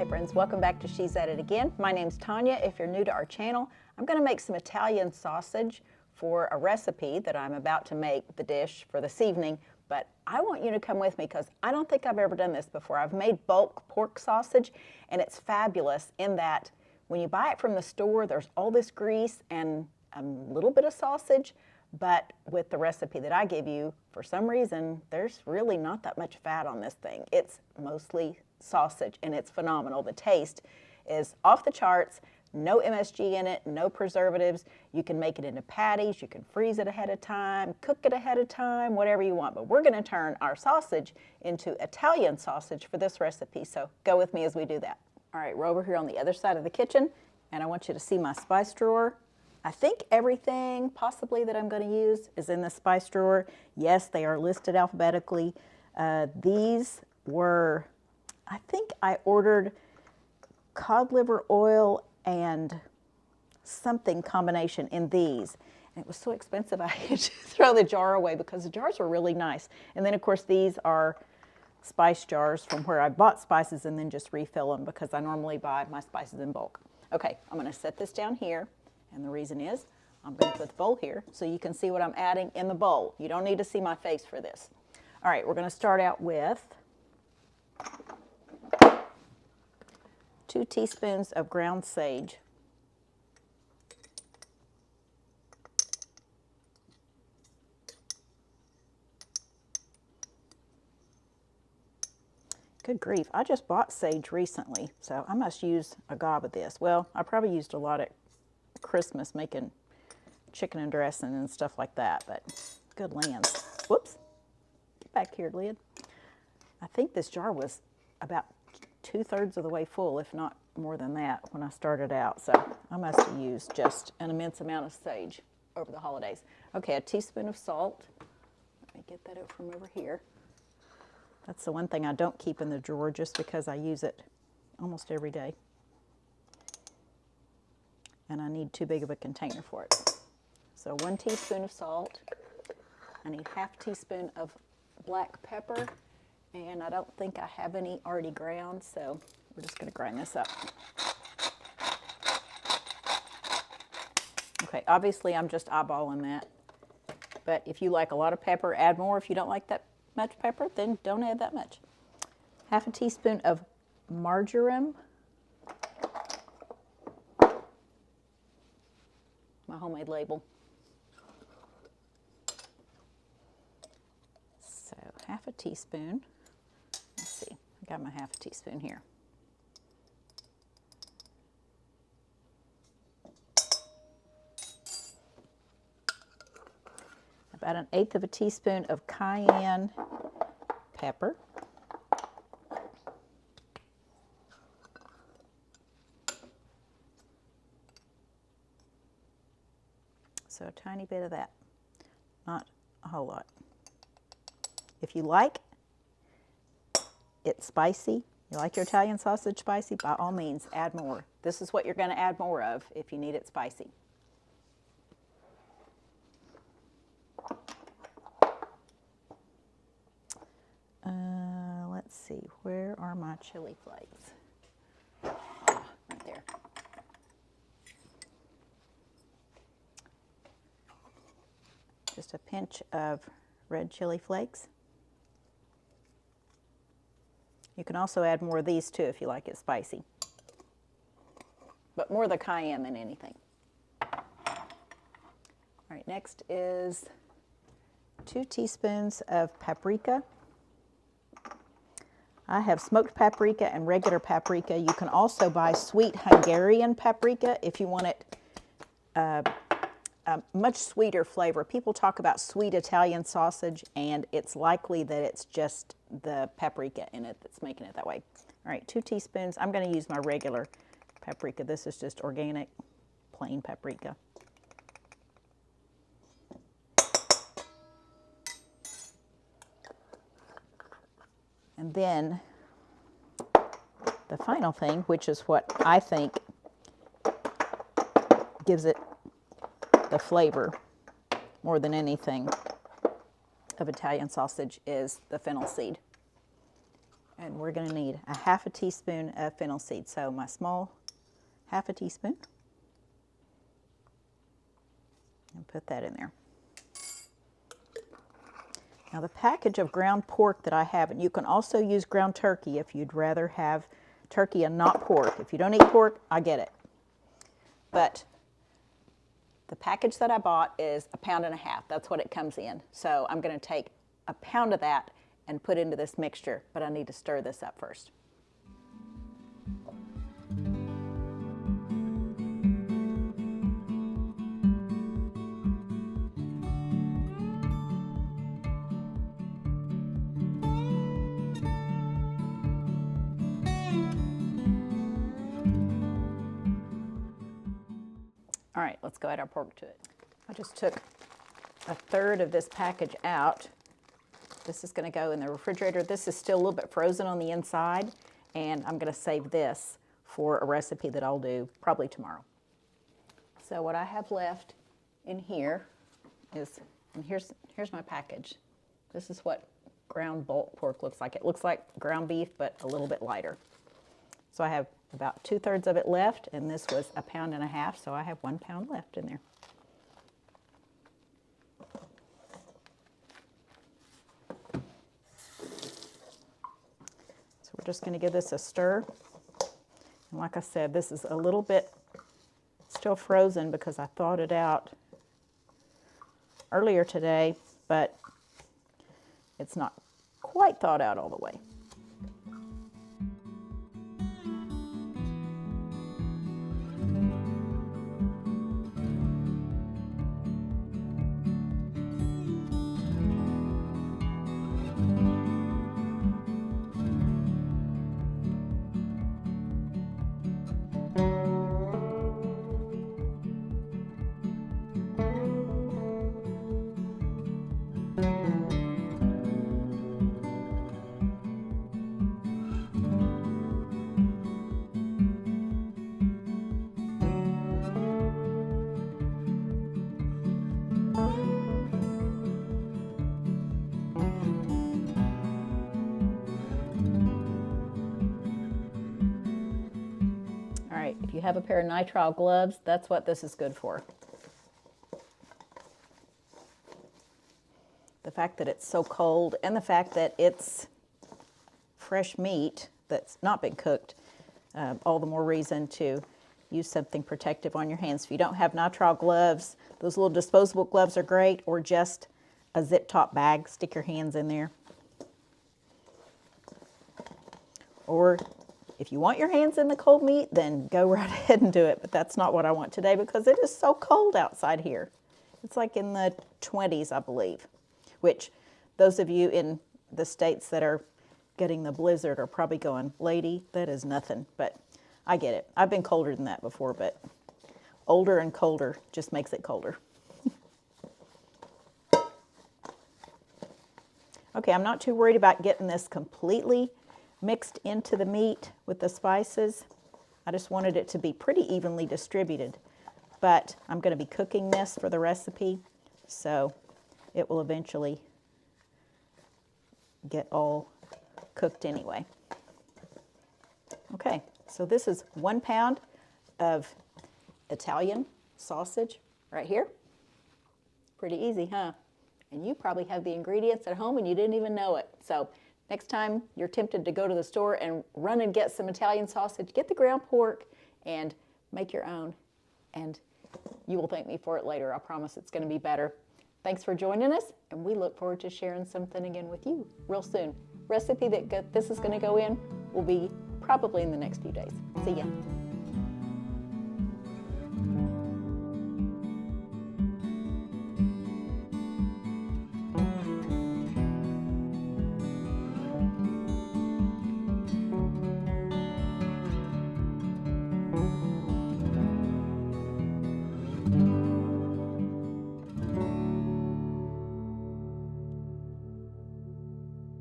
Hey friends, welcome back to She's At It Again. My name's Tanya. If you're new to our channel, I'm going to make some Italian sausage for a recipe that I'm about to make the dish for this evening, but I want you to come with me because I don't think I've ever done this before. I've made bulk pork sausage and it's fabulous in that when you buy it from the store, there's all this grease and a little bit of sausage, but with the recipe that I give you, for some reason, there's really not that much fat on this thing. It's mostly sausage and it's phenomenal. The taste is off the charts, no MSG in it, no preservatives. You can make it into patties, you can freeze it ahead of time, cook it ahead of time, whatever you want. But we're going to turn our sausage into Italian sausage for this recipe, so go with me as we do that. All right, we're over here on the other side of the kitchen, and I want you to see my spice drawer. I think everything possibly that I'm going to use is in the spice drawer. Yes, they are listed alphabetically. These were, I think I ordered cod liver oil and something combination in these. And it was so expensive I had to throw the jar away because the jars were really nice. And then of course these are spice jars from where I bought spices and then just refill them because I normally buy my spices in bulk. Okay, I'm going to set this down here. And the reason is I'm going to put the bowl here so you can see what I'm adding in the bowl. You don't need to see my face for this. All right, we're going to start out with 2 teaspoons of ground sage. Good grief, I just bought sage recently, so I must use a gob of this. Well, I probably used a lot at Christmas making chicken and dressing and stuff like that, but good lands. Whoops, get back here, lid. I think this jar was about 2/3 of the way full, if not more than that, when I started out. So I must have used just an immense amount of sage over the holidays. Okay, a teaspoon of salt. Let me get that out from over here. That's the one thing I don't keep in the drawer just because I use it almost every day. And I need too big of a container for it. So 1 teaspoon of salt. I need 1/2 teaspoon of black pepper. And I don't think I have any already ground, so we're just going to grind this up. Okay, obviously I'm just eyeballing that. But if you like a lot of pepper, add more. If you don't like that much pepper, then don't add that much. 1/2 teaspoon of marjoram. My homemade label. So 1/2 teaspoon. Let's see, I got my 1/2 teaspoon here. About 1/8 teaspoon of cayenne pepper. So a tiny bit of that, not a whole lot. If you like it spicy, you like your Italian sausage spicy, by all means add more. This is what you're going to add more of if you need it spicy. Let's see, where are my chili flakes? Right there. Just a pinch of red chili flakes. You can also add more of these too if you like it spicy. But more the cayenne than anything. All right, next is 2 teaspoons of paprika. I have smoked paprika and regular paprika. You can also buy sweet Hungarian paprika if you want it a much sweeter flavor. People talk about sweet Italian sausage, and it's likely that it's just the paprika in it that's making it that way. All right, 2 teaspoons. I'm going to use my regular paprika. This is just organic, plain paprika. And then the final thing, which is what I think gives it the flavor more than anything of Italian sausage, is the fennel seed. And we're going to need a half a teaspoon of fennel seed. So my small half a teaspoon. And put that in there. Now the package of ground pork that I have, and you can also use ground turkey if you'd rather have turkey and not pork. If you don't eat pork, I get it. But the package that I bought is 1.5 pounds. That's what it comes in. So I'm going to take 1 pound of that and put into this mixture, but I need to stir this up first. All right, let's go add our pork to it. I just took 1/3 of this package out. This is going to go in the refrigerator. This is still a little bit frozen on the inside, and I'm going to save this for a recipe that I'll do probably tomorrow. So what I have left in here is, and here's my package. This is what ground bulk pork looks like. It looks like ground beef, but a little bit lighter. So I have about 2/3 of it left, and this was 1.5 pounds, so I have 1 pound left in there. We're just going to give this a stir. And like I said, this is a little bit still frozen because I thawed it out earlier today, but it's not quite thawed out all the way. If you have a pair of nitrile gloves, that's what this is good for. The fact that it's so cold and the fact that it's fresh meat that's not been cooked, all the more reason to use something protective on your hands. If you don't have nitrile gloves, those little disposable gloves are great, or just a zip top bag, stick your hands in there. Or if you want your hands in the cold meat, then go right ahead and do it. But that's not what I want today because it is so cold outside here. It's like in the 20s, I believe, which those of you in the states that are getting the blizzard are probably going, lady, that is nothing. But I get it. I've been colder than that before, but older and colder just makes it colder. Okay, I'm not too worried about getting this completely mixed into the meat with the spices. I just wanted it to be pretty evenly distributed, but I'm going to be cooking this for the recipe, so it will eventually get all cooked anyway. Okay, so this is 1 pound of Italian sausage right here. Pretty easy, huh? And you probably have the ingredients at home and you didn't even know it. So next time you're tempted to go to the store and run and get some Italian sausage, get the ground pork and make your own. And you will thank me for it later. I promise it's going to be better. Thanks for joining us, and we look forward to sharing something again with you real soon. Recipe that this is going to go in will be probably in the next few days. See ya.